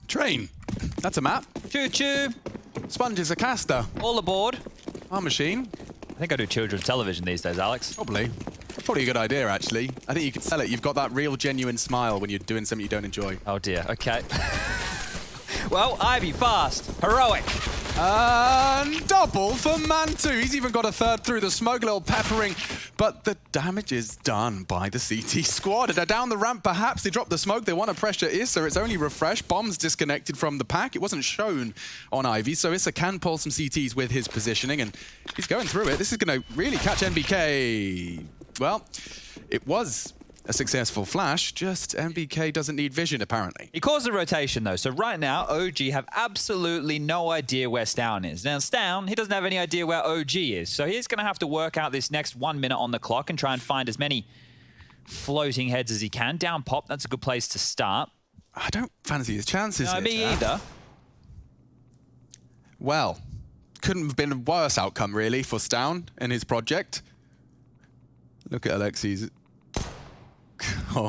Train. That's a map. Choo-choo. Sponge is a caster. All aboard. Our machine. I think I do children's television these days, Alex. Probably. Probably a good idea, actually. I think you could sell it. You've got that real, genuine smile when you're doing something you don't enjoy. Oh, dear. Okay. Well, Ivy, fast. Heroic. And double for Mantu. He's even got a third through the smoke, a little peppering. But the damage is done by the CT squad. They're down the ramp, perhaps. They drop the smoke. They want to pressure Issa. It's only refresh. Bomb's disconnected from the pack. It wasn't shown on Ivy, so Issa can pull some CTs with his positioning, and he's going through it. This is going to really catch NBK. Well, it was a successful flash, just NBK doesn't need vision, apparently. He caused a rotation, though, so right now, OG have absolutely no idea where Stown is. Now, Stown, he doesn't have any idea where OG is, so he's going to have to work out this next 1 minute on the clock and try and find as many floating heads as he can. Down pop, that's a good place to start. I don't fancy his chances here, me either. Well, couldn't have been a worse outcome, really, for Stown and his project. Look at Alexi's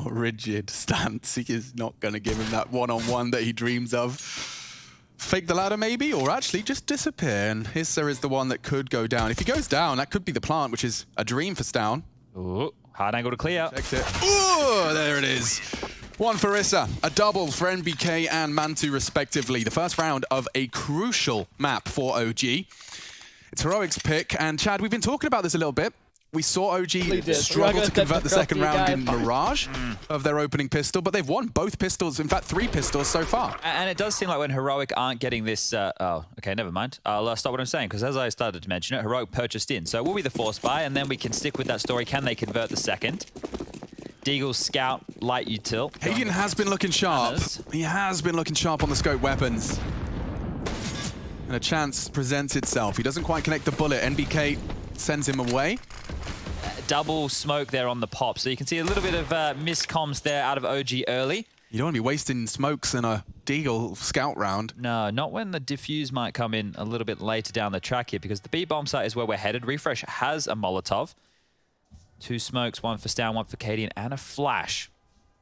rigid stance. He is not going to give him that one-on-one that he dreams of. Fake the ladder, maybe, or actually just disappear. And Issa is the one that could go down. If he goes down, that could be the plant, which is a dream for Stown. Ooh, hard angle to clear. Checked it. Ooh, there it is. One for Issa, a double for NBK and Mantu, respectively. The first round of a crucial map for OG. It's Heroic's pick, and Chad, we've been talking about this a little bit. We saw OG struggle to convert the second round in Mirage of their opening pistol, but they've won both pistols, in fact 3 pistols so far. And it does seem like when Heroic aren't getting this... oh, okay, never mind. I'll stop what I'm saying, because as I started to mention it, Heroic purchased in. So it will be the force buy, and then we can stick with that story. Can they convert the second? Deagle's Scout, light util. Hayden has been looking sharp. He has been looking sharp on the scope weapons. And a chance presents itself. He doesn't quite connect the bullet. NBK sends him away. Double smoke there on the pop, so you can see a little bit of miscomms there out of OG early. You don't want to be wasting smokes in a Deagle scout round. No, not when the diffuse might come in a little bit later down the track here, because the B-bomb site is where we're headed. Refresh has a Molotov. 2 smokes, 1 for Stown, 1 for Cadian, and a flash.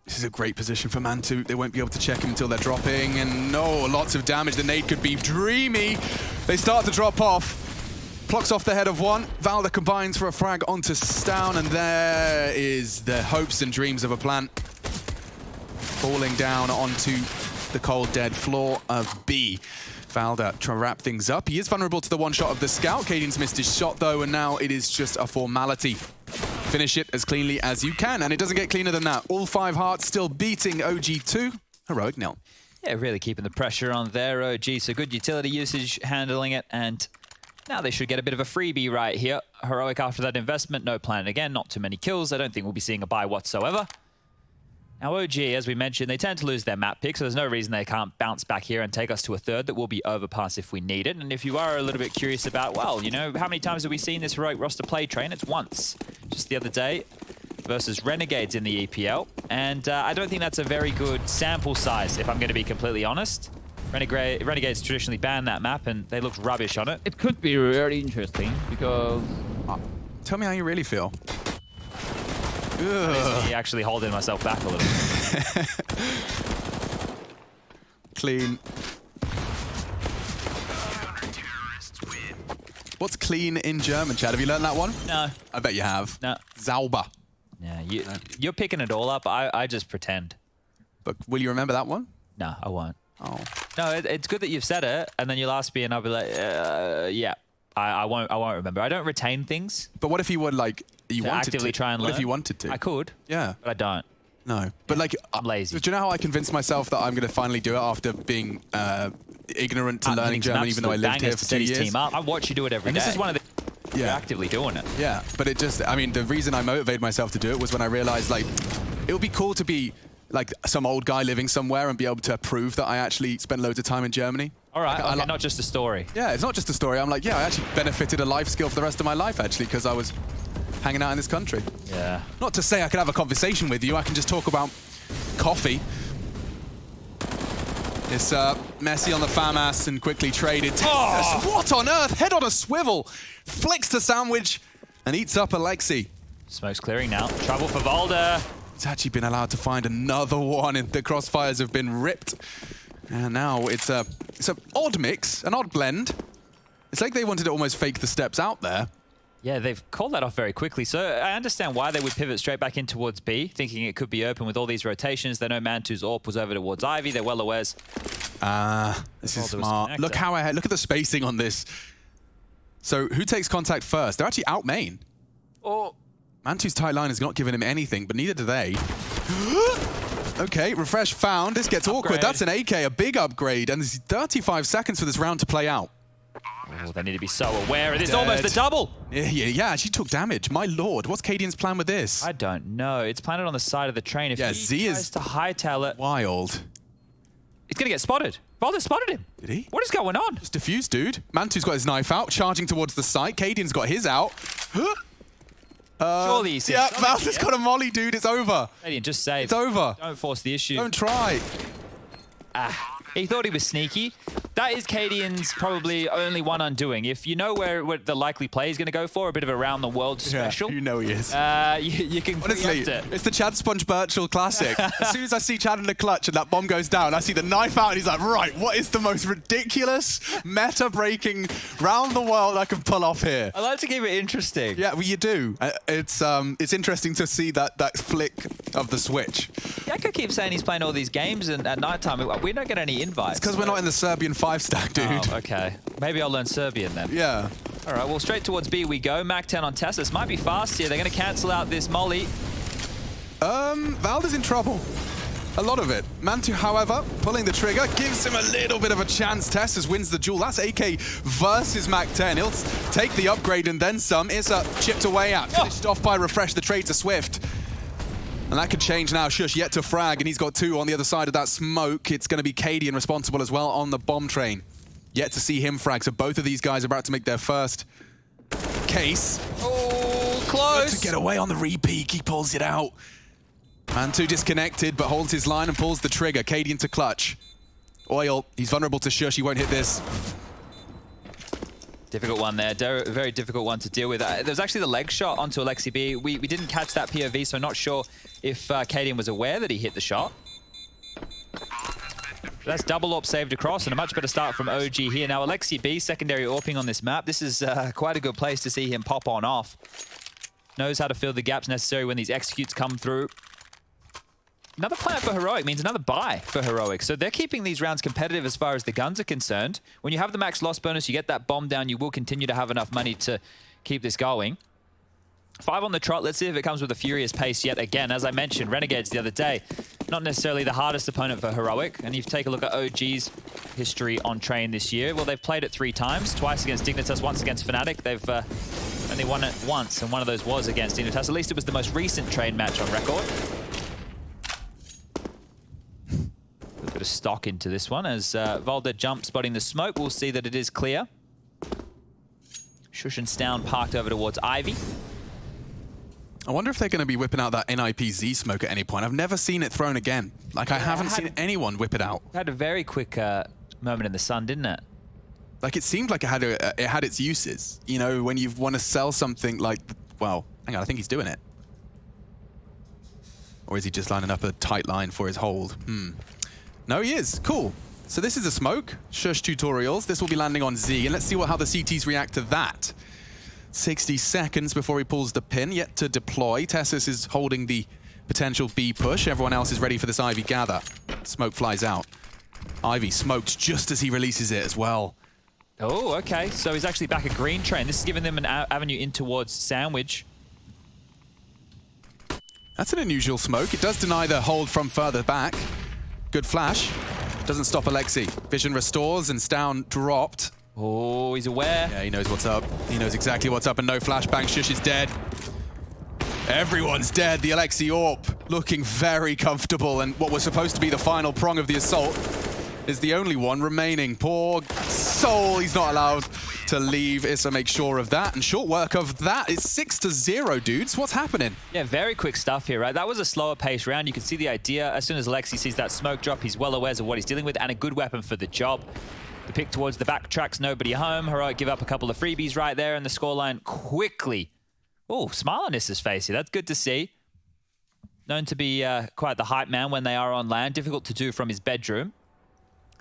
This is a great position for Mantu. They won't be able to check him until they're dropping, and no, lots of damage. The nade could be dreamy. They start to drop off. Plucks off the head of one. Valda combines for a frag onto Stown, and there is the hopes and dreams of a plant falling down onto the cold, dead floor of B. Valda trying to wrap things up. He is vulnerable to the one shot of the scout. Cadian's missed his shot, though, and now it is just a formality. Finish it as cleanly as you can, and it doesn't get cleaner than that. All 5 hearts still beating OG2. Heroic nil. Yeah, really keeping the pressure on their OG. So good utility usage, handling it, and now they should get a bit of a freebie right here. Heroic after that investment, no plan again, not too many kills. I don't think we'll be seeing a buy whatsoever. Now OG, as we mentioned, they tend to lose their map pick, so there's no reason they can't bounce back here and take us to a third that will be overpass if we need it. And if you are a little bit curious about, well, you know, how many times have we seen this Heroic roster play train? It's once, just the other day, versus Renegades in the EPL. And I don't think that's a very good sample size, if I'm going to be completely honest. Renegades traditionally ban that map, and they looked rubbish on it. It could be very interesting, because... Tell me how you really feel. Me actually holding myself back a little. Clean. What's clean in German, Chad? Have you learned that one? No. I bet you have. No. Sauber. Yeah, you're picking it all up. I just pretend. But will you remember that one? No, I won't. Oh. No, it's good that you've said it, and then you'll ask me, and I'll be like, yeah. I won't remember. I don't retain things. But what if you would like you wanted actively to? try and learn? What if you wanted to? I could. Yeah. But I don't. No. But like I'm lazy. Do you know how I convinced myself that I'm going to finally do it after being ignorant to learning German, even though I lived here for 2 years? Team up. I watch you do it every day. This is one of the you're actively doing it. Yeah. But it just, I mean, the reason I motivated myself to do it was when I realized like it would be cool to be like some old guy living somewhere and be able to prove that I actually spent loads of time in Germany. All right, okay, not just a story. Yeah, it's not just a story. I'm like, yeah, I actually benefited a life skill for the rest of my life, actually, because I was hanging out in this country. Yeah. Not to say I could have a conversation with you. I can just talk about coffee. It's messy on the FAMAS and quickly traded. Oh! What on earth? Head on a swivel. Flicks the sandwich and eats up Alexi. Smoke's clearing now. Trouble for Valda. He's actually been allowed to find another one, and the crossfires have been ripped. And now it's an odd mix, an odd blend. It's like they wanted to almost fake the steps out there. Yeah, they've called that off very quickly. So I understand why they would pivot straight back in towards B, thinking it could be open with all these rotations. They know Mantu's AWP was over towards Ivy. They're well aware. This is smart. Look look at the spacing on this. So who takes contact first? They're actually out main. Oh. Mantu's tight line has not given him anything, but neither do they. Okay, refresh found. This gets awkward. That's an AK, a big upgrade, and there's 35 seconds for this round to play out. Oh, they need to be so aware. It is almost a double. Yeah, she took damage. My lord, what's Cadian's plan with this? I don't know. It's planted on the side of the train. If he Z tries is to hightail it, wild. He's going to get spotted. Valder spotted him. Did he? What is going on? Just defused, dude. Mantu's got his knife out, charging towards the site. Cadian's got his out. Surely he's yeah, Valder's got a molly, dude. It's over. Cadian, just save. It's over. Don't force the issue. Don't try. He thought he was sneaky. That is Cadian's probably only one undoing. If you know where the likely play is going to go for, a bit of around the world special. Yeah, you know he is. You can Honestly, preempt it. it's the Chad Sponge Birchall classic. As soon as I see Chad in the clutch and that bomb goes down, I see the knife out and he's like, right, what is the most ridiculous, meta-breaking, round the world I can pull off here? I like to keep it interesting. Yeah, well, you do. It's interesting to see that flick of the switch. Gecko keeps saying he's playing all these games and at night time we don't get any invites. It's because we're not in the Serbian 5-stack, dude. Oh, okay. Maybe I'll learn Serbian then. Yeah. All right, well, straight towards B we go. Mac 10 on Tessa. This might be fast here. They're going to cancel out this molly. Valder's in trouble. A lot of it. Mantu, however, pulling the trigger, gives him a little bit of a chance. Tessus wins the duel. That's AK versus Mac 10. He'll take the upgrade and then some. Issa chipped away at. Finished off by Refresh, the trade to Swift. And that could change now. Shush yet to frag, and he's got two on the other side of that smoke. It's going to be Cadian responsible as well on the bomb train. Yet to see him frag. So both of these guys are about to make their first case. Oh, close. To get away on the repeat, he pulls it out. Mantu disconnected, but holds his line and pulls the trigger. Cadian to clutch. Oil, he's vulnerable to Shush. He won't hit this. Difficult one there. Very difficult one to deal with. There was actually the leg shot onto Alexi B. We didn't catch that POV, so not sure if Cadian was aware that he hit the shot. That's double AWP saved across and a much better start from OG here. Now Alexi B, secondary AWPing on this map. This is quite a good place to see him pop on off. Knows how to fill the gaps necessary when these executes come through. Another plant for Heroic means another buy for Heroic. So they're keeping these rounds competitive as far as the guns are concerned. When you have the max loss bonus, you get that bomb down, you will continue to have enough money to keep this going. 5 on the trot. Let's see if it comes with a furious pace yet again. As I mentioned, Renegades the other day, not necessarily the hardest opponent for Heroic. And if you take a look at OG's history on Train this year, well, they've played it 3 times. Twice against Dignitas, once against Fnatic. They've only won it once, and one of those was against Dignitas. At least it was the most recent Train match on record. A bit of stock into this one as Valder jumps, spotting the smoke. We'll see that it is clear. Shush and Stown parked over towards Ivy. I wonder if they're going to be whipping out that NIPZ smoke at any point. I've never seen it thrown again. Like, I haven't seen anyone whip it out. Had a very quick moment in the sun, didn't it? Like, it seemed like it had its uses. You know, when you want to sell something like, well, hang on, I think he's doing it. Or is he just lining up a tight line for his hold? No, he is. Cool. So this is a smoke. Shush tutorials. This will be landing on Z, and let's see how the CTs react to that. 60 seconds before he pulls the pin, yet to deploy. Tessus is holding the potential B push. Everyone else is ready for this Ivy gather. Smoke flies out. Ivy smoked just as he releases it as well. Oh, okay. So he's actually back at Green Train. This is giving them an avenue in towards Sandwich. That's an unusual smoke. It does deny the hold from further back. Good flash. Doesn't stop Alexi. Vision restores and Stown dropped. Oh, he's aware. Yeah, he knows what's up. He knows exactly what's up and no flashbang. Shush is dead. Everyone's dead. The Alexi AWP looking very comfortable, and what was supposed to be the final prong of the assault is the only one remaining. Poor soul, he's not allowed to leave. Issa makes sure of that, and short work of that. It's 6-0, dudes. What's happening? Yeah, very quick stuff here, right? That was a slower pace round. You can see the idea. As soon as Alexi sees that smoke drop, he's well aware of what he's dealing with, and a good weapon for the job. The pick towards the back tracks nobody home. Heroic give up a couple of freebies right there, and the scoreline quickly. Oh, smile on Issa's face here. That's good to see. Known to be quite the hype man when they are on land. Difficult to do from his bedroom.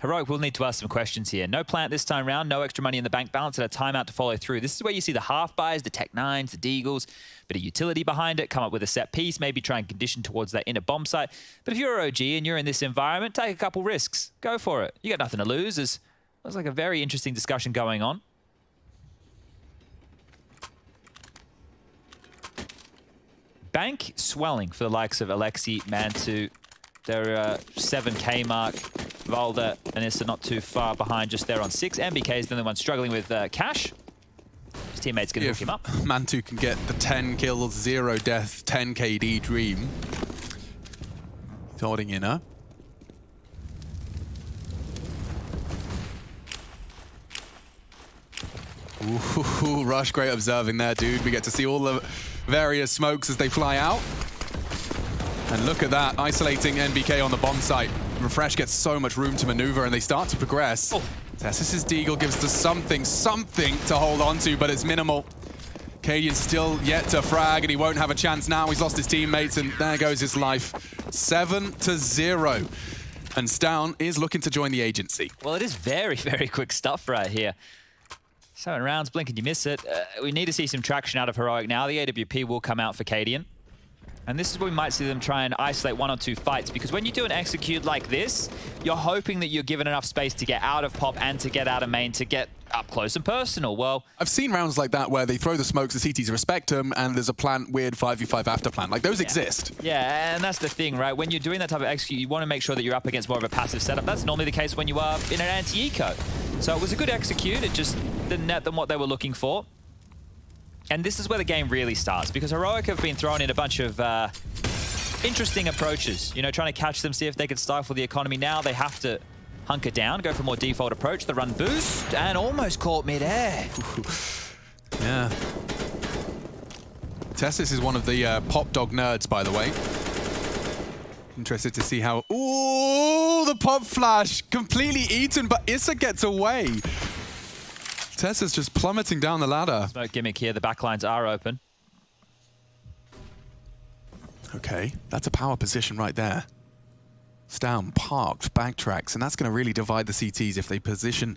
Heroic will need to ask some questions here. No plant this time round, no extra money in the bank balance, and a timeout to follow through. This is where you see the half buys, the Tech 9s, the Deagles, bit of utility behind it, come up with a set piece, maybe try and condition towards that inner bomb site. But if you're OG and you're in this environment, take a couple risks. Go for it. You got nothing to lose. There's like a very interesting discussion going on. Bank swelling for the likes of Alexi, Mantu. They're 7K mark. Valda and Issa not too far behind, just there on 6. MBK is the only one struggling with cash. His teammate's going to hook him up. Mantu can get the 10 kills, 0 death, 10 KD dream. He's holding in her. Ooh, Rush, great observing there, dude. We get to see all the various smokes as they fly out. And look at that, isolating NBK on the bomb site. Refresh gets so much room to maneuver and they start to progress. Tessis' Deagle gives us something to hold on to, but it's minimal. Cadian's still yet to frag and he won't have a chance now. He's lost his teammates and there goes his life. 7-0. And Stown is looking to join the agency. Well, it is very, very quick stuff right here. 7 rounds, blink and you miss it. We need to see some traction out of Heroic now. The AWP will come out for Cadian. And this is where we might see them try and isolate 1 or 2 fights, because when you do an execute like this, you're hoping that you're given enough space to get out of pop and to get out of main to get up close and personal. Well, I've seen rounds like that where they throw the smokes, the CTs respect them, and there's a plant weird 5v5 after plan. Like, those exist. Yeah, and that's the thing, right? When you're doing that type of execute, you want to make sure that you're up against more of a passive setup. That's normally the case when you are in an anti-eco. So it was a good execute. It just didn't net them what they were looking for. And this is where the game really starts, because Heroic have been thrown in a bunch of interesting approaches. You know, trying to catch them, see if they can stifle the economy. Now they have to hunker down, go for a more default approach. The run boost, and almost caught mid-air. Yeah. Tessis is one of the pop dog nerds, by the way. Interested to see how... Ooh, the pop flash! Completely eaten, but Issa gets away. Tessa's just plummeting down the ladder. Smoke gimmick here, the backlines are open. Okay, that's a power position right there. Stown parked, backtracks, and that's going to really divide the CTs if they position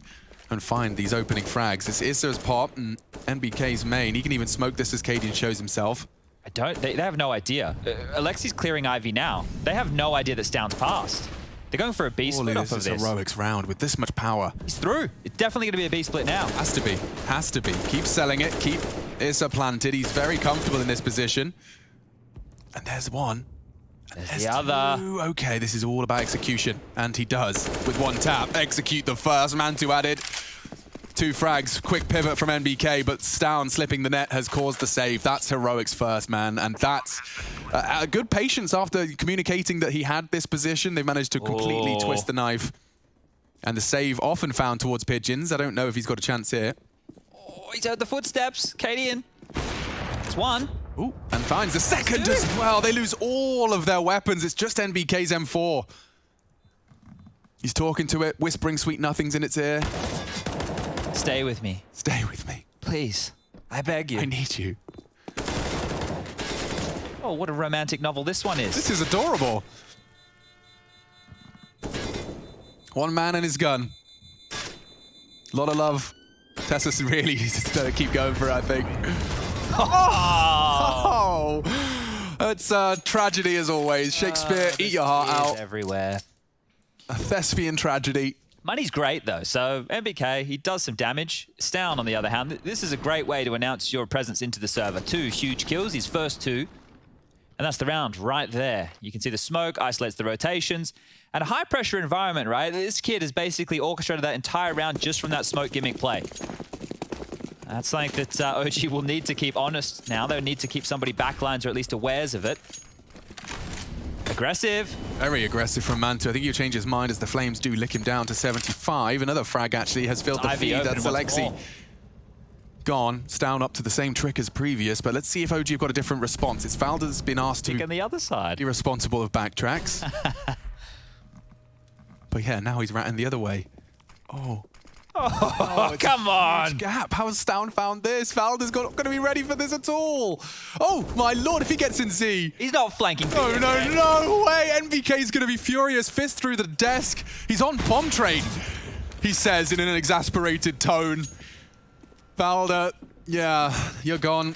and find these opening frags. It's Issa's pop and NBK's main. He can even smoke this as Cadian shows himself. They have no idea. Alexi's clearing Ivy now. They have no idea that Stown's passed. They're going for a B split off of this. Heroics round with this much power. He's through. It's definitely going to be a B split now. Has to be. Has to be. Keep selling it. Keep Issa planted. He's very comfortable in this position. And there's one. There's the other. Two. Okay, this is all about execution. And he does. With one tap, execute the first. Mantu added. 2 frags. Quick pivot from NBK, but Stown slipping the net has caused the save. That's Heroics first, man. And that's a good patience after communicating that he had this position. They managed to completely twist the knife. And the save often found towards Pigeons. I don't know if he's got a chance here. Oh, he's heard the footsteps. Cadian. It's one. Ooh, and finds the second as well. They lose all of their weapons. It's just NBK's M4. He's talking to it, whispering sweet nothings in its ear. Stay with me. Stay with me. Please. I beg you. I need you. Oh, what a romantic novel this one is. This is adorable. One man and his gun. A lot of love. Tessa's really needs to keep going for it, I think. Oh! It's a tragedy as always. Shakespeare, eat your heart out. Everywhere. A thespian tragedy. Money's great, though. So, MBK, he does some damage. Stown, on the other hand, this is a great way to announce your presence into the server. 2 huge kills, his first 2. And that's the round right there. You can see the smoke, isolates the rotations. And a high-pressure environment, right? This kid has basically orchestrated that entire round just from that smoke gimmick play. That's something that OG will need to keep honest now. They'll need to keep somebody backlines or at least awares of it. Aggressive. Very aggressive from Mantu. I think he'll change his mind as the Flames do lick him down to 75. Another frag actually has filled the feed. That's Alexi. Gone. Stown up to the same trick as previous, but let's see if OG have got a different response. It's Valda's been asked to on the other side. be responsible of backtracks. But yeah, now he's ratting the other way. Oh. Oh, it's a come huge on. gap. How has Stown found this? Valda's not going to be ready for this at all. Oh, my lord, if he gets in Z. He's not flanking. No, no way. NBK's going to be furious. Fist through the desk. He's on bomb train, he says in an exasperated tone. Valda, yeah, you're gone.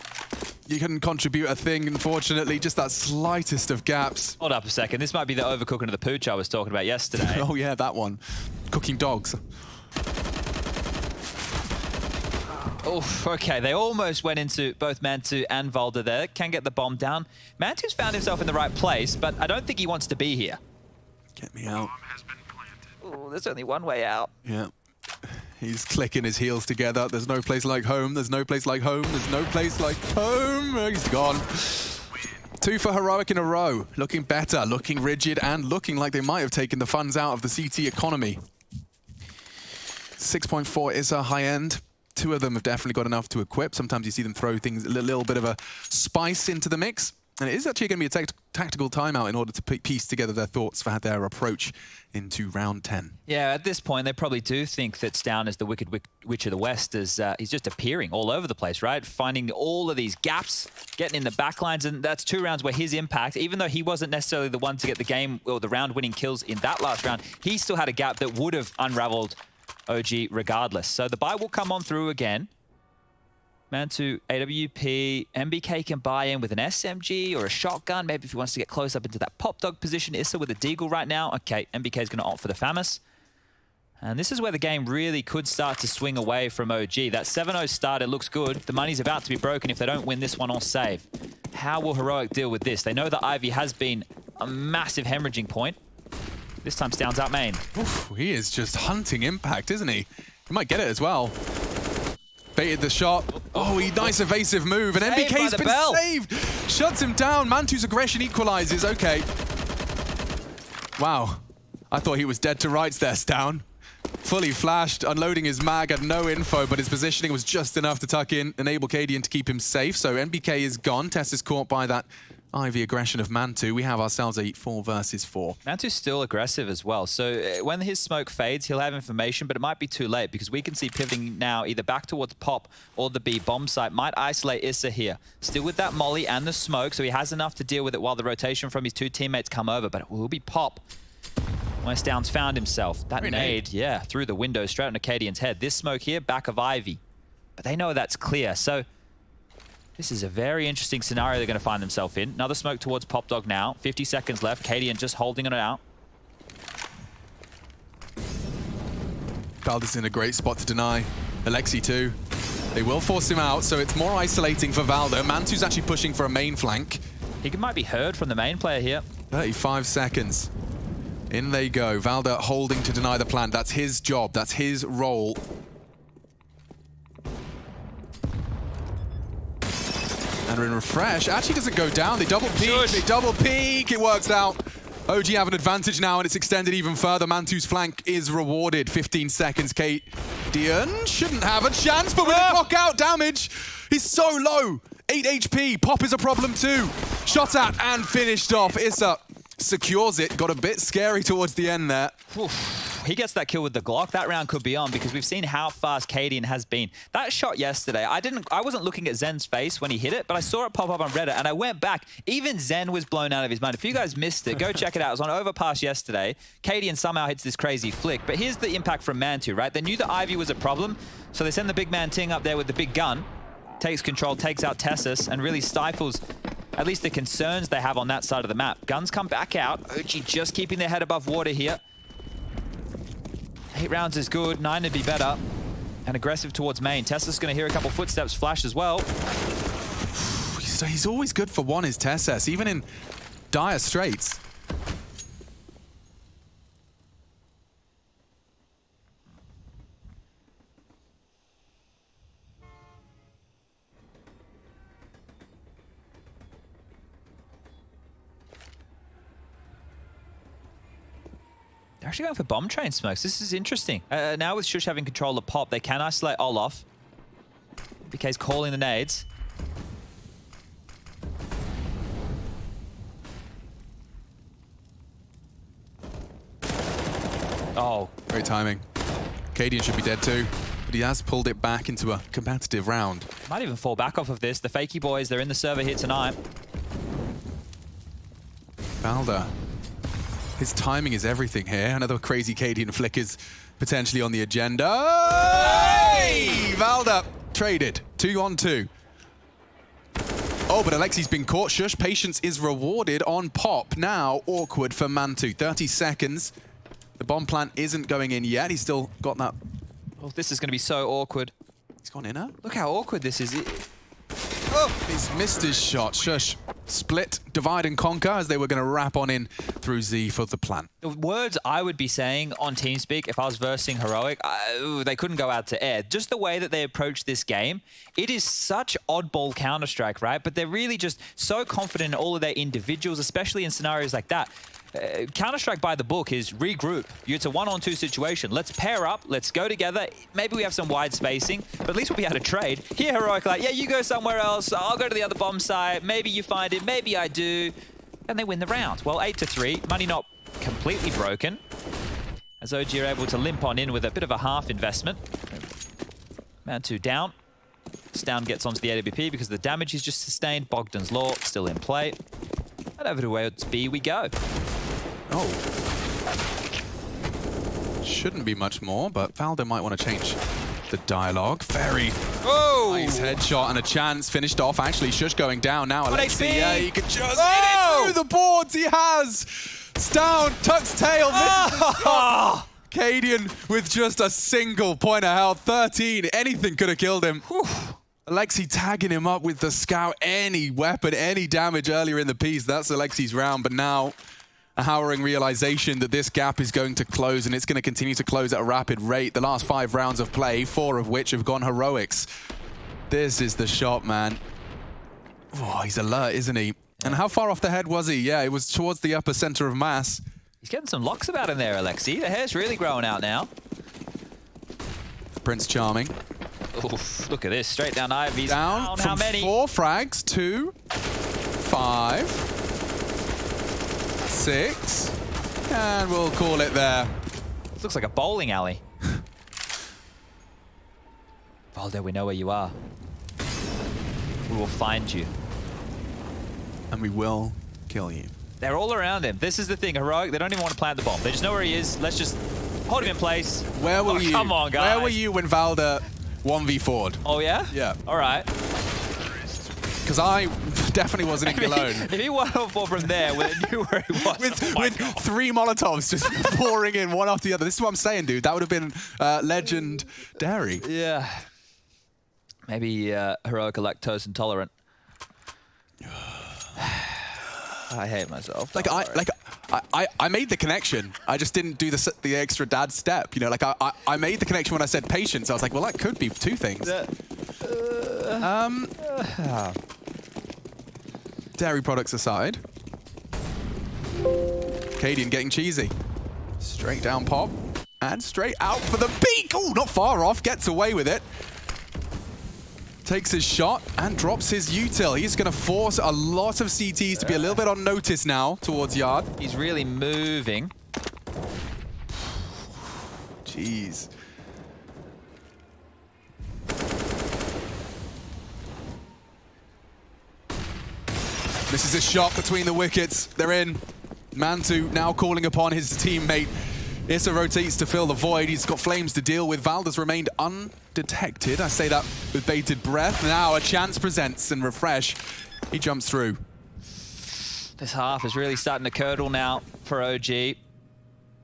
You couldn't contribute a thing, unfortunately. Just that slightest of gaps. Hold up a second. This might be the overcooking of the pooch I was talking about yesterday. Oh, yeah, that one. Cooking dogs. Oh, okay. They almost went into both Mantu and Valda there. Can get the bomb down. Mantu's found himself in the right place, but I don't think he wants to be here. Get me out. Oh, there's only one way out. Yeah. He's clicking his heels together. There's no place like home. There's no place like home. There's no place like home. He's gone. 2 for Heroic in a row. Looking better, looking rigid, and looking like they might have taken the funds out of the CT economy. 6.4 is a high end. 2 of them have definitely got enough to equip. Sometimes you see them throw things, a little bit of a spice into the mix. And it is actually going to be a tactical timeout in order to piece together their thoughts for their approach into round 10. Yeah, at this point, they probably do think that Stown is the Wicked Witch of the West. As he's just appearing all over the place, right? Finding all of these gaps, getting in the backlines, and that's 2 rounds where his impact, even though he wasn't necessarily the one to get the game or the round-winning kills in that last round, he still had a gap that would have unraveled OG regardless. So the buy will come on through again. Mantu, AWP, MBK can buy in with an SMG or a shotgun. Maybe if he wants to get close up into that pop dog position. Issa with a deagle right now. Okay, MBK is going to opt for the FAMAS. And this is where the game really could start to swing away from OG. That 7-0 start, it looks good. The money's about to be broken if they don't win this one or save. How will Heroic deal with this? They know that Ivy has been a massive hemorrhaging point. This time Stown's out main. Oof, he is just hunting impact, isn't he? He might get it as well. Baited the shot. Oh, nice evasive move. And MBK's been saved. Shuts him down. Mantu's aggression equalizes. Okay. Wow. I thought he was dead to rights there, Stown. Fully flashed, unloading his mag, had no info, but his positioning was just enough to tuck in, enable Cadian to keep him safe. So MBK is gone. Tess is caught by that Ivy aggression of Mantu. We have ourselves a 4 versus 4. Mantu's still aggressive as well. So when his smoke fades, he'll have information, but it might be too late because we can see pivoting now either back towards Pop or the B bomb site. Might isolate Issa here. Still with that molly and the smoke, so he has enough to deal with it while the rotation from his 2 teammates come over, but it will be Pop. West Downs found himself. That nade, yeah, through the window, straight on Acadian's head. This smoke here, back of Ivy. But they know that's clear, so this is a very interesting scenario they're going to find themselves in. Another smoke towards Pop Dog now. 50 seconds left. Cadian just holding it out. Valda's in a great spot to deny. Alexi too. They will force him out, so it's more isolating for Valda. Mantu's actually pushing for a main flank. He might be heard from the main player here. 35 seconds. In they go. Valda holding to deny the plant. That's his job. That's his role. And in refresh, actually doesn't go down. They double peek. They double peek. It works out. OG have an advantage now, and it's extended even further. Mantu's flank is rewarded. 15 seconds. Cadian shouldn't have a chance, but with a knockout damage, he's so low. 8 HP. Pop is a problem too. Shot at and finished off. Issa secures it. Got a bit scary towards the end there. He gets that kill with the Glock. That round could be on because we've seen how fast Cadian has been. That shot yesterday, I wasn't looking at Zen's face when he hit it, but I saw it pop up on Reddit and I went back. Even Zen was blown out of his mind. If you guys missed it, go check it out. It was on Overpass yesterday. Cadian somehow hits this crazy flick, but here's the impact from Mantu, right? They knew that Ivy was a problem, so they send the big man Ting up there with the big gun, takes control, takes out Tessus, and really stifles at least the concerns they have on that side of the map. Guns come back out. OG just keeping their head above water here. 8 rounds is good, 9 would be better. And aggressive towards main. Tessa's going to hear a couple footsteps flash as well. He's always good for one, is Tessas, even in dire straits. They're actually going for bomb train smokes. This is interesting. Now with Shush having control of Pop, they can isolate Olaf. BK's calling the nades. Oh. Great timing. Cadian should be dead too, but he has pulled it back into a competitive round. Might even fall back off of this. The Fakey boys, they're in the server here tonight. Valda, his timing is everything here. Another crazy Cadian flick is potentially on the agenda. Hey! Valda traded 2-on-2. Oh, but Alexi's been caught. Shush, patience is rewarded on Pop. Now, awkward for Mantu. 30 seconds. The bomb plant isn't going in yet. He's still got that. Oh, this is going to be so awkward. He's gone in, huh? Look how awkward this is. Oh, he's missed his shot. Shush. Split, divide and conquer as they were going to wrap on in through Z for the plant. The words I would be saying on TeamSpeak if I was versing Heroic, they couldn't go out to air. Just the way that they approach this game, it is such oddball Counter-Strike, right? But they're really just so confident in all of their individuals, especially in scenarios like that. Counter-Strike by the book is regroup. It's a 1-on-2 situation. Let's pair up. Let's go together. Maybe we have some wide spacing, but at least we'll be able to trade. Here, Heroic, like, yeah, you go somewhere else. I'll go to the other bomb site. Maybe you find it. Maybe I do. And they win the round. Well, 8-3. Money not completely broken. As OG are able to limp on in with a bit of a half investment. Mantu down. Stown gets onto the AWP because the damage he's just sustained. Bogdan's Law still in play. And over to Worlds B we go. Oh. Shouldn't be much more, but Valda might want to change the dialogue. Very nice headshot and a chance. Finished off, actually. Shush going down now. Alexi, yeah, he could just hit it through the boards. He has. Stown, tucks tail, misses the shot. Cadian with just a single point of health. 13, anything could have killed him. Whew. Alexi tagging him up with the scout. Any weapon, any damage earlier in the piece. That's Alexi's round, but now a harrowing realization that this gap is going to close, and it's going to continue to close at a rapid rate. The last 5 rounds of play, 4 of which have gone Heroics. This is the shot, man. Oh, he's alert, isn't he? And how far off the head was he? Yeah, it was towards the upper center of mass. He's getting some locks about him there, Alexi. The hair's really growing out now. Prince Charming. Oof, look at this. Straight down Ivy's. Down from how many? 4 frags to 5, 6, and we'll call it there. This looks like a bowling alley. Valda, we know where you are. We will find you. And we will kill you. They're all around him. This is the thing, Heroic. They don't even want to plant the bomb. They just know where he is. Let's just hold him in place. Where were you? Come on, guys. Where were you when Valda 1v4'd? Oh, yeah? Yeah. All right. Because I definitely wasn't in alone. If he 1-on-4 from there, we knew where he was. with God. 3 Molotovs just pouring in one after the other. This is what I'm saying, dude. That would have been legendary. Yeah. Maybe Heroic are lactose intolerant. I hate myself. I made the connection. I just didn't do the extra dad step. You know, like I made the connection when I said patience. I was like, well, that could be 2 things. Dairy products aside, Cadian getting cheesy. Straight down Pop and straight out for the peak. Oh, not far off. Gets away with it. Takes his shot and drops his util. He's going to force a lot of CTs to be a little bit on notice now towards Yard. He's really moving. Jeez. This is a shot between the wickets. They're in. Mantu now calling upon his teammate. Issa rotates to fill the void. He's got flames to deal with. Valda's remained undetected. I say that with bated breath. Now a chance presents and refresh. He jumps through. This half is really starting to curdle now for OG.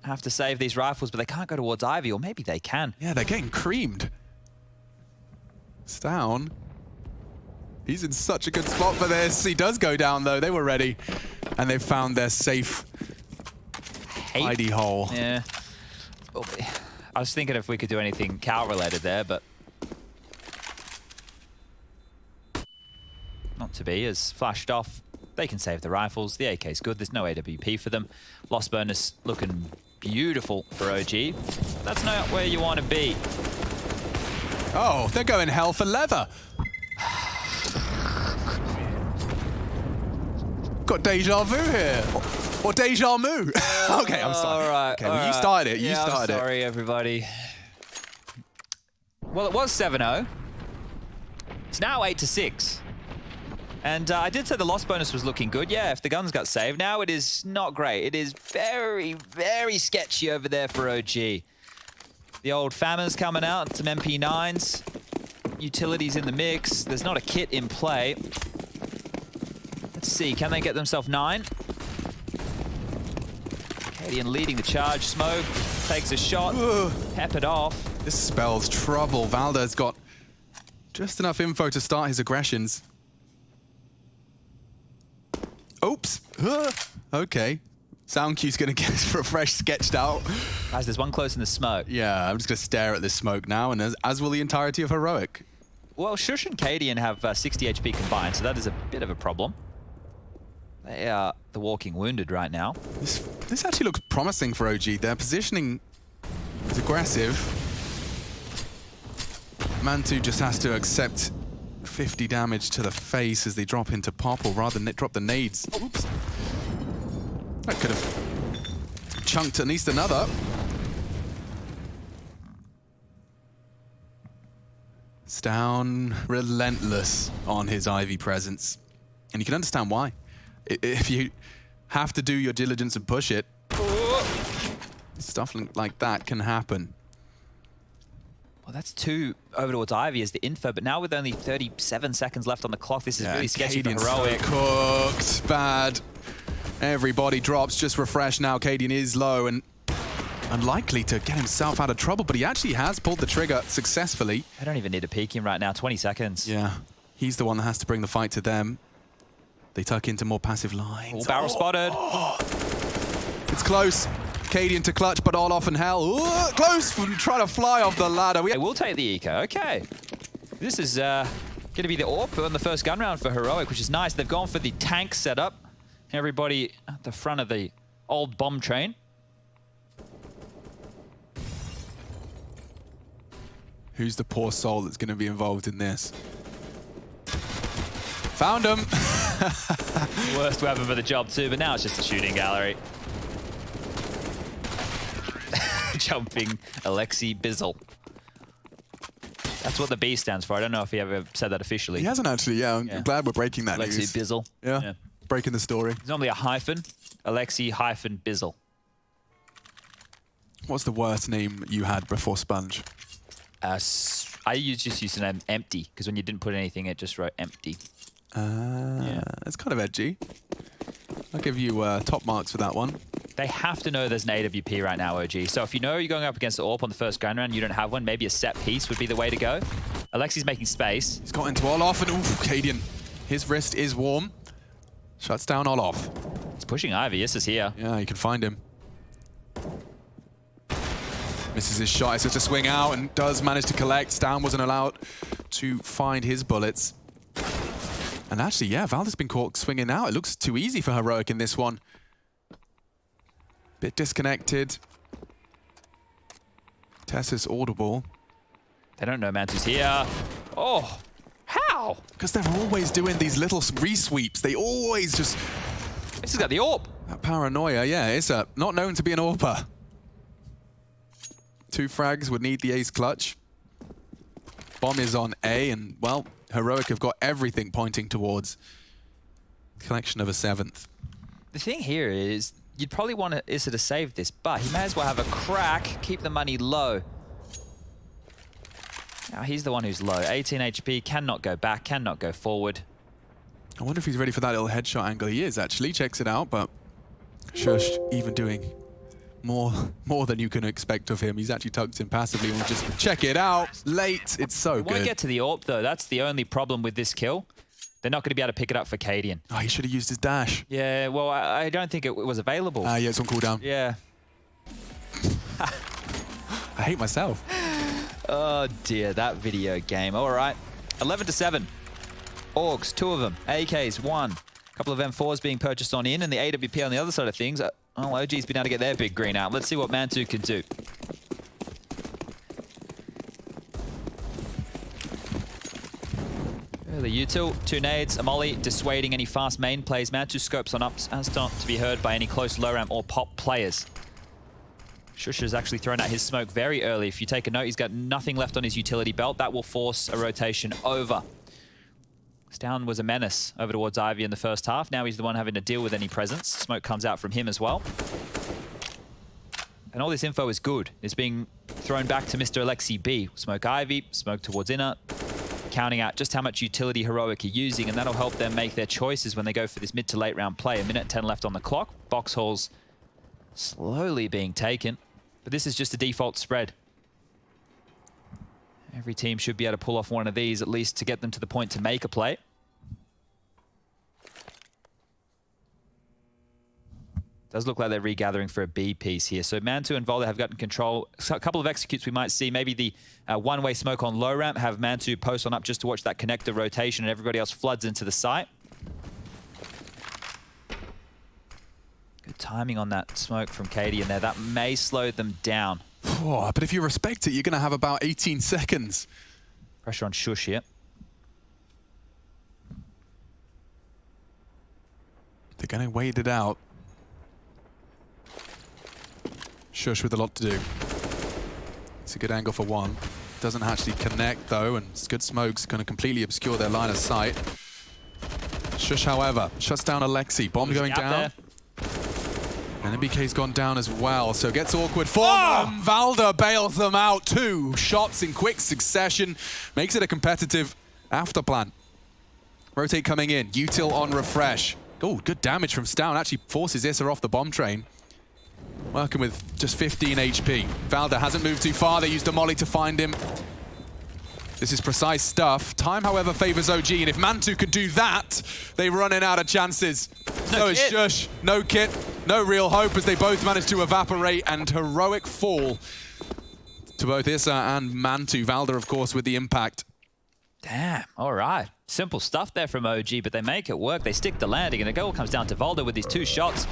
Have to save these rifles, but they can't go towards Ivy, or maybe they can. Yeah, they're getting creamed. Stown. He's in such a good spot for this. He does go down, though. They were ready. And they've found their safe hidey hole. Yeah. I was thinking if we could do anything Cal-related there, but not to be. As flashed off, they can save the rifles. The AK's good. There's no AWP for them. Loss bonus looking beautiful for OG. That's not where you want to be. Oh, they're going hell for leather. Got deja vu here. Or deja mu. Okay, I'm sorry. All right. Okay, well, you started it. You started it. I'm sorry, everybody. Well, it was 7-0. It's now 8-6. And I did say the loss bonus was looking good. Yeah, if the guns got saved. Now it is not great. It is very, very sketchy over there for OG. The old Famines coming out, some MP9s. Utilities in the mix. There's not a kit in play. Let's see, can they get themselves 9? Cadian leading the charge. Smoke takes a shot. Peppered off. This spells trouble. Valda's got just enough info to start his aggressions. Oops. Okay. Sound cue's gonna get refreshed, sketched out. Guys, there's one close in the smoke. Yeah, I'm just gonna stare at this smoke now, and as will the entirety of Heroic. Well, Shush and Cadian have 60 HP combined, so that is a bit of a problem. They are the walking wounded right now. This actually looks promising for OG. Their positioning is aggressive. Mantu just has to accept 50 damage to the face as they drop into Popple rather than drop the nades. Oops. That could have chunked at least another. Down relentless on his Ivy presence. And you can understand why. If you have to do your diligence and push it, stuff like that can happen. Well, that's 2 over towards Ivy as the info, but now with only 37 seconds left on the clock, this is really sketchy for Heroic. So cooked, bad. Everybody drops, just refresh now. Cadian is low and unlikely to get himself out of trouble, but he actually has pulled the trigger successfully. I don't even need to peek him right now, 20 seconds. Yeah, he's the one that has to bring the fight to them. They tuck into more passive lines. Barrel spotted. It's close. Cadian to clutch, but all off in hell. Close from trying to fly off the ladder. They will take the eco. Okay. This is going to be the AWP on the first gun round for Heroic, which is nice. They've gone for the tank setup. Everybody at the front of the old bomb train. Who's the poor soul that's going to be involved in this? Found him. Worst weapon for the job too, but now it's just a shooting gallery. Jumping Alexi Bizzle. That's what the B stands for. I don't know if he ever said that officially. He hasn't actually, yeah. I'm glad we're breaking that Alexi news. Bizzle. Yeah, breaking the story. It's normally a hyphen. Alexi hyphen Bizzle. What's the worst name you had before Sponge? I just used the name Empty, because when you didn't put anything, it just wrote Empty. It's kind of edgy. I'll give you top marks for that one. They have to know there's an AWP right now, OG. So if you know you're going up against the AWP on the first gun round, you don't have one, maybe a set piece would be the way to go. Alexi's making space. He's got into Olof, and ooh, Cadian. His wrist is warm. Shuts down Olof. He's pushing Ivy. This is here. Yeah, you can find him. Misses his shot. It's just a swing out and does manage to collect. Stan wasn't allowed to find his bullets. And actually, yeah, Valda's been caught swinging out. It looks too easy for Heroic in this one. Bit disconnected. Tessa's audible. They don't know Mantu's here. Oh, how? Because they're always doing these little re-sweeps. They always just... This has got the AWP. That paranoia, yeah, it's not known to be an AWPer. 2 frags would need the ace clutch. Bomb is on A, and, well, Heroic have got everything pointing towards collection of a 7th. The thing here is, you'd probably want Issa to save this, but he may as well have a crack, keep the money low. Now he's the one who's low. 18 HP, cannot go back, cannot go forward. I wonder if he's ready for that little headshot angle. He is, actually. Checks it out, but Shush even doing more than you can expect of him. He's actually tucked in passively and will just check it out. Late. It's so good. We won't get to the AWP, though. That's the only problem with this kill. They're not going to be able to pick it up for Cadian. Oh, he should have used his dash. Yeah, well, I don't think it was available. Yeah, it's on cooldown. Yeah. I hate myself. Oh, dear. That video game. All right. 11-7. Orgs, 2 of them. AKs, 1. A couple of M4s being purchased on in, and the AWP on the other side of things. Oh, OG's been able to get their big green out. Let's see what Mantu can do. Early util, 2 nades, a molly, dissuading any fast main plays. Mantu scopes on ups as not to be heard by any close low ramp or pop players. Shush has actually thrown out his smoke very early. If you take a note, he's got nothing left on his utility belt. That will force a rotation over. Stown was a menace over towards Ivy in the first half. Now he's the one having to deal with any presence. Smoke comes out from him as well. And all this info is good. It's being thrown back to Mr. Alexi B. Smoke Ivy, smoke towards inner, counting out just how much utility Heroic are using, and that'll help them make their choices when they go for this mid to late round play. 1:10 left on the clock. Box hauls slowly being taken, but this is just a default spread. Every team should be able to pull off one of these at least to get them to the point to make a play. Does look like they're regathering for a B piece here. So Mantu and Volda have gotten control. So a couple of executes we might see. Maybe the one-way smoke on low ramp, have Mantu post on up just to watch that connector rotation, and everybody else floods into the site. Good timing on that smoke from Katie in there. That may slow them down. Oh, but if you respect it, you're going to have about 18 seconds. Pressure on Shush here. They're going to wait it out. Shush with a lot to do. It's a good angle for one. Doesn't actually connect though, and it's good smoke's going to completely obscure their line of sight. Shush, however, shuts down Alexi. Bomb going down. There. And MBK's gone down as well, so it gets awkward for them. Valda bails them out. 2 shots in quick succession. Makes it a competitive after plan. Rotate coming in. Util on refresh. Oh, good damage from Stown. Actually forces Issa off the bomb train. Working with just 15 HP. Valda hasn't moved too far. They used a molly to find him. This is precise stuff. Time, however, favors OG, and if Mantu could do that, they're running out of chances. So is Shush. No kit, no real hope as they both manage to evaporate, and Heroic fall to both Issa and Mantu. Valda, of course, with the impact. Damn, all right. Simple stuff there from OG, but they make it work. They stick the landing, and it all comes down to Valda with these 2 shots.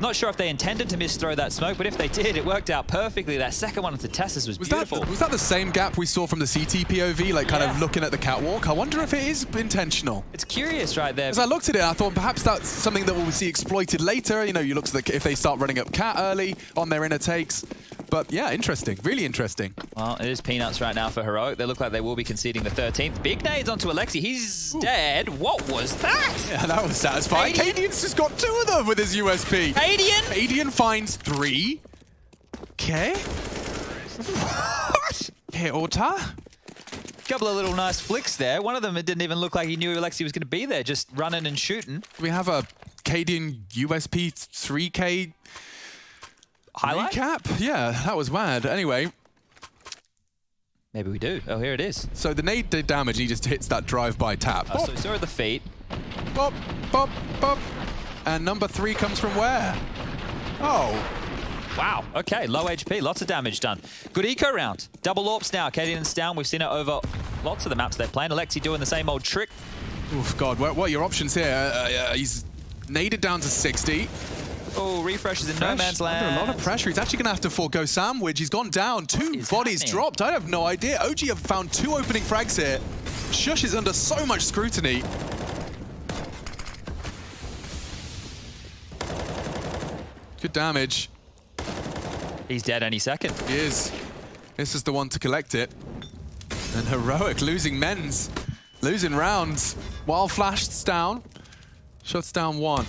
Not sure if they intended to misthrow that smoke, but if they did, it worked out perfectly. That second one into Tessa's was beautiful. Was that the same gap we saw from the CT POV, like kind of looking at the catwalk? I wonder if it is intentional. It's curious right there. As I looked at it, I thought perhaps that's something that we'll see exploited later. You know, you look at if they start running up cat early on their inner takes. But yeah, interesting. Really interesting. Well, it is peanuts right now for Heroic. They look like they will be conceding the 13th. Big nades onto Alexi. He's dead. What was that? Yeah, that was satisfying. Cadian's just got 2 of them with his USP. Cadian finds 3. Okay. What? Okay, Ota. Couple of little nice flicks there. One of them, it didn't even look like he knew Alexi was going to be there, just running and shooting. We have a Cadian USP 3K highlight? Recap? Yeah, that was mad. Anyway. Maybe we do. Oh, here it is. So the nade did damage, he just hits that drive-by tap. Oh, so he saw at the feet. Bop, bop, bop. And number 3 comes from where? Oh. Wow. Okay, low HP. Lots of damage done. Good eco round. Double AWPs now. Cadian and Stown. We've seen it over lots of the maps they're playing. Alexi doing the same old trick. Oof, God. What are your options here? He's naded down to 60. Oh, refreshes in no man's land. Under a lot of pressure. He's actually going to have to forego sandwich. He's gone down. 2 bodies dropped. I have no idea. OG have found 2 opening frags here. Shush is under so much scrutiny. Good damage. He's dead any second. He is. This is the one to collect it. And Heroic losing men's. Losing rounds. While flashed down. Shuts down 1.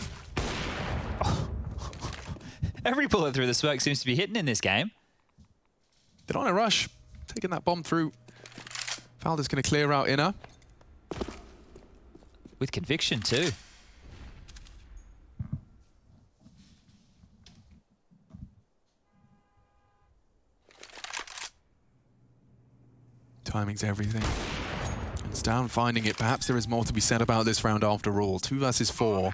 Every bullet through the smoke seems to be hitting in this game. They're on a rush. Taking that bomb through. Valda's going to clear out inner. With conviction too. Timing's everything. And Stown finding it. Perhaps there is more to be said about this round after all. 2 versus 4.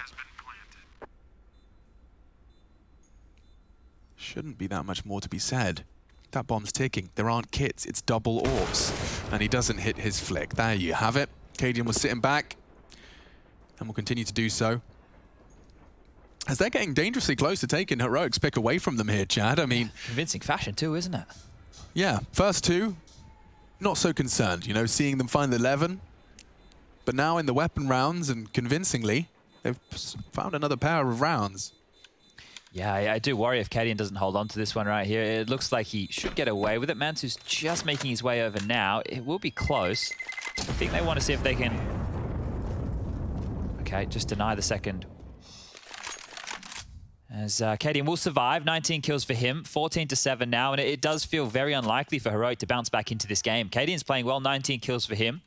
Shouldn't be that much more to be said. That bomb's ticking. There aren't kits. It's double AWPs. And he doesn't hit his flick. There you have it. Cadian was sitting back. And will continue to do so. As they're getting dangerously close to taking Heroic's pick away from them here, Chad. I mean... Convincing fashion too, isn't it? Yeah. First 2... not so concerned, you know, seeing them find the 11. But now in the weapon rounds, and convincingly, they've found another pair of rounds. Yeah, I do worry if Cadian doesn't hold on to this one right here. It looks like he should get away with it. Mantu's just making his way over now. It will be close. I think they want to see if they can... Okay, just deny the second. As Cadian will survive. 19 kills for him. 14-7 now. And it does feel very unlikely for Heroic to bounce back into this game. Cadian's playing well. 19 kills for him.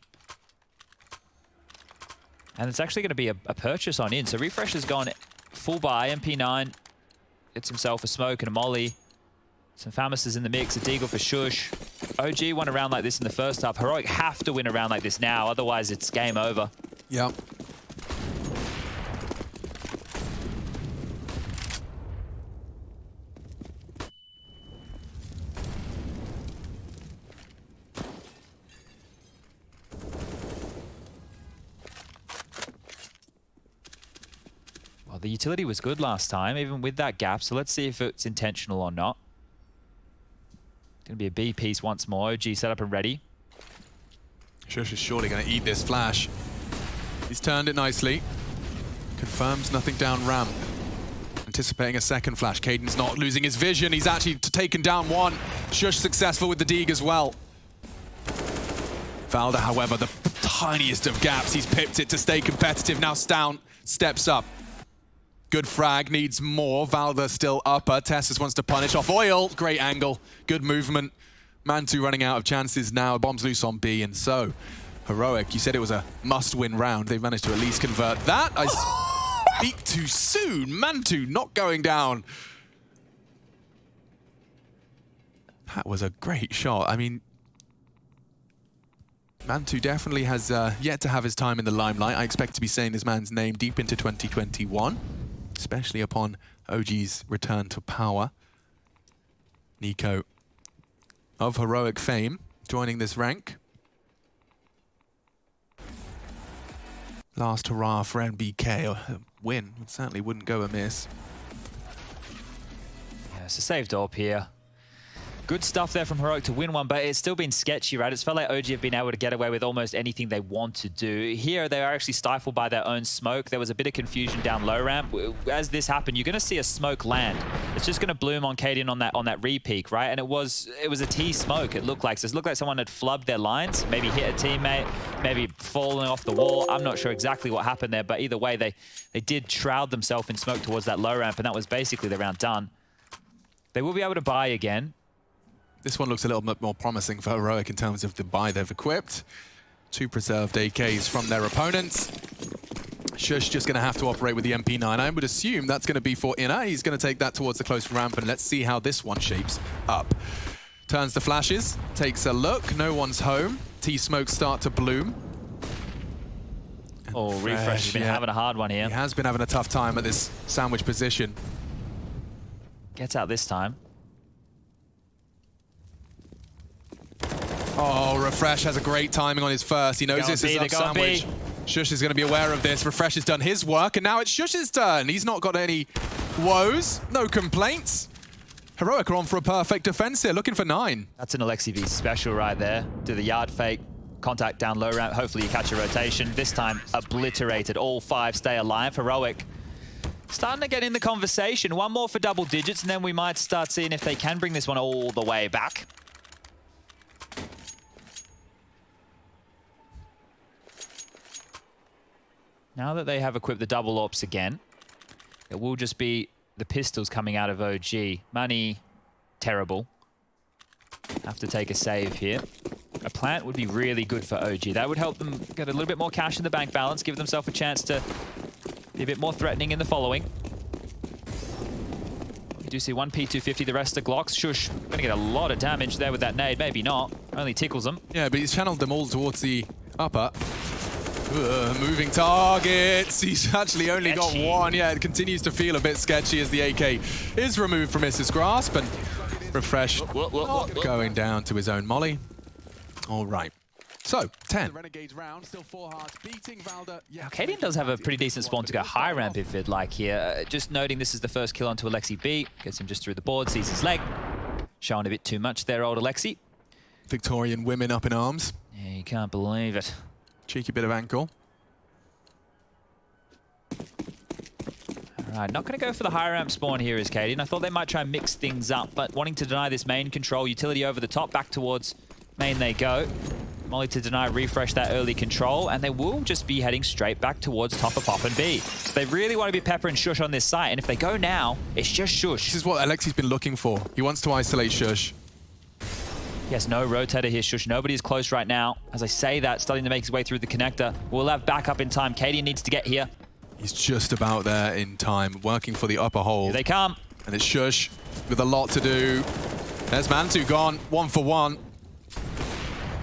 And it's actually going to be a purchase on in. So Refresh has gone full buy. MP9 gets himself a smoke and a molly. Some Famouses in the mix. A Deagle for Shush. OG won a round like this in the first half. Heroic have to win a round like this now. Otherwise, it's game over. Yep. Well, the utility was good last time, even with that gap. So let's see if it's intentional or not. Going to be a B piece once more. OG set up and ready. Shush is surely going to eat this flash. He's turned it nicely. Confirms nothing down ramp. Anticipating a second flash. Caden's not losing his vision. He's actually taken down one. Shush successful with the Deeg as well. Valda, however, the tiniest of gaps. He's pipped it to stay competitive. Now Stown steps up. Good frag, needs more. Valda still upper. Tessus wants to punish off Oil. Great angle. Good movement. Mantu running out of chances now. Bombs loose on B, and so Heroic, you said it was a must-win round. They've managed to at least convert that. I speak too soon. Mantu not going down. That was a great shot. I mean, Mantu definitely has yet to have his time in the limelight. I expect to be saying this man's name deep into 2021, especially upon OG's return to power. Nico of Heroic fame joining this rank. Last hurrah for NBK. A win certainly wouldn't go amiss. Yeah, it's a saved AWP here. Good stuff there from Heroic to win one, but it's still been sketchy, right? It's felt like OG have been able to get away with almost anything they want to do. Here, they are actually stifled by their own smoke. There was a bit of confusion down low ramp. As this happened, you're going to see a smoke land. It's just going to bloom on Cadian on that re-peak, right? And it was a T smoke, it looked like. So it looked like someone had flubbed their lines, maybe hit a teammate, maybe falling off the wall. I'm not sure exactly what happened there, but either way, they did shroud themselves in smoke towards that low ramp, and that was basically the round done. They will be able to buy again. This one looks a little bit more promising for Heroic in terms of the buy they've equipped. 2 preserved AKs from their opponents. Shush just going to have to operate with the MP9. I would assume that's going to be for Inner. He's going to take that towards the close ramp, and let's see how this one shapes up. Turns the flashes, takes a look. No one's home. T-smokes start to bloom. And oh, Refresh has been having a hard one here. He has been having a tough time at this sandwich position. Gets out this time. Oh, Refresh has a great timing on his first. He knows this is up sandwich. Shush is going to be aware of this. Refresh has done his work, and now it's Shush's turn. He's not got any woes, no complaints. Heroic are on for a perfect defense here, looking for 9. That's an Alexi V special right there. Do the yard fake, contact down low ramp. Hopefully you catch a rotation. This time obliterated. All 5 stay alive. Heroic starting to get in the conversation. One more for double digits, and then we might start seeing if they can bring this one all the way back. Now that they have equipped the double AWPs again, it will just be the pistols coming out of OG. Money, terrible. Have to take a save here. A plant would be really good for OG. That would help them get a little bit more cash in the bank balance, give themselves a chance to be a bit more threatening in the following. You do see one P250, the rest are Glocks. Shush, gonna get a lot of damage there with that nade. Maybe not, only tickles them. Yeah, but he's channeled them all towards the upper. Moving targets. He's actually only got one. Yeah, it continues to feel a bit sketchy as the AK is removed from his grasp, and Refresh going down to his own molly. All right. So, 10. Cadian does have a pretty decent spawn to go high ramp if it'd like here. Just noting this is the first kill onto Alexi B. Gets him just through the board, sees his leg. Showing a bit too much there, old Alexi. Victorian women up in arms. Yeah, you can't believe it. Cheeky bit of ankle. Right, not going to go for the high ramp spawn here is Katie, and I thought they might try and mix things up, but wanting to deny this main control, utility over the top, back towards main they go. Molly to deny, refresh that early control, and they will just be heading straight back towards top of Pop and B. So they really want to be Pepper and Shush on this site, and if they go now, it's just Shush. This is what Alexi's been looking for. He wants to isolate Shush. He has no rotator here, Shush. Nobody is close right now. As I say that, starting to make his way through the connector. We'll have backup in time. Katie needs to get here. He's just about there in time, working for the upper hold. Here they come. And it's Shush with a lot to do. There's Mantu gone, 1 for 1.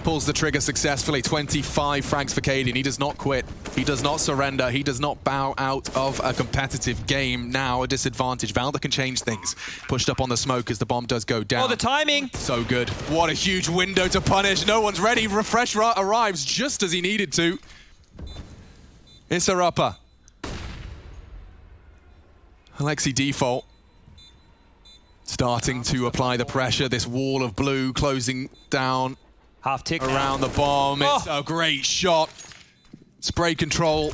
Pulls the trigger successfully, 25 frags for Katie, and he does not quit. He does not surrender. He does not bow out of a competitive game. Now a disadvantage. Valda can change things. Pushed up on the smoke as the bomb does go down. Oh, the timing! So good. What a huge window to punish. No one's ready. Refresh arrives just as he needed to. It's a upper. Alexi default. Starting to apply the pressure. This wall of blue closing down. Half tick around now. the bomb. Oh. It's a great shot. Spray control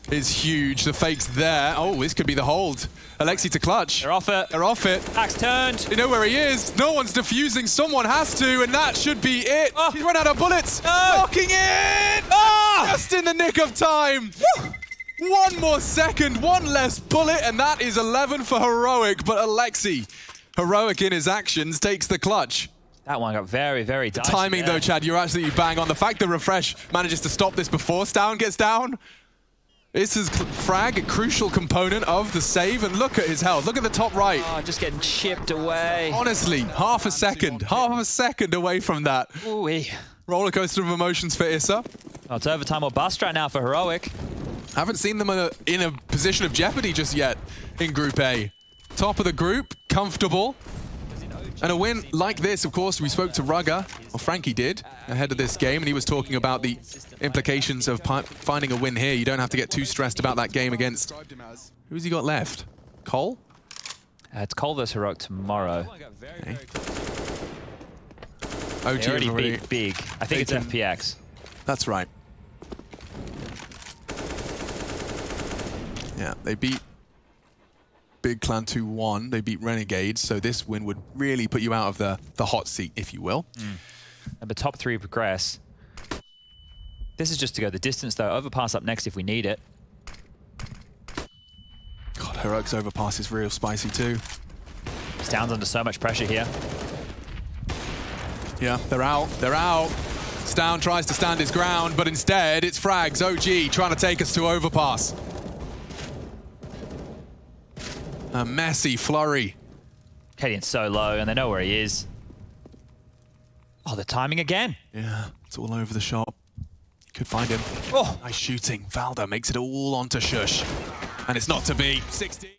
is huge. The fake's there. Oh, this could be the hold. Alexi to clutch. They're off it. They're off it. Axe turned. They know where he is. No one's defusing. Someone has to, and that should be it. Oh. He's run out of bullets. No. Locking in. Oh. Just in the nick of time. Woo. One more second, one less bullet, and that is 11 for Heroic. But Alexi, heroic in his actions, takes the clutch. That one got very, very dicey. Timing though, Chad, you're absolutely bang on. The fact that Refresh manages to stop this before Stown gets down. This is frag, a crucial component of the save, and look at his health. Look at the top right. Oh, just getting chipped away. Honestly, half a second away from that. Ooh-wee. Roller coaster of emotions for Issa. Oh, it's overtime or bust right now for Heroic. Haven't seen them in a position of jeopardy just yet in Group A. Top of the group, comfortable. And a win like this, of course, we spoke to Rugger, or Frankie did, ahead of this game, and he was talking about the implications of finding a win here. You don't have to get too stressed about that game against... Who's he got left? Cole? It's Cole vs Heroic tomorrow. Okay. OG They already beat Big. I think it's FPX. That's right. Yeah, they beat Big Clan 2-1. They beat Renegades, so this win would really put you out of the hot seat, if you will. And the top 3 progress. This is just to go the distance, though. Overpass up next if we need it. God, Heroic's overpass is real spicy too. Stown's under so much pressure here. Yeah, they're out. They're out. Stown tries to stand his ground, but instead it's Frags, OG, trying to take us to overpass. A messy flurry. Cadian's so low, and they know where he is. Oh, the timing again. Yeah, it's all over the shop. You could find him. Oh. Nice shooting. Valda makes it all onto Shush. And it's not to be. 16.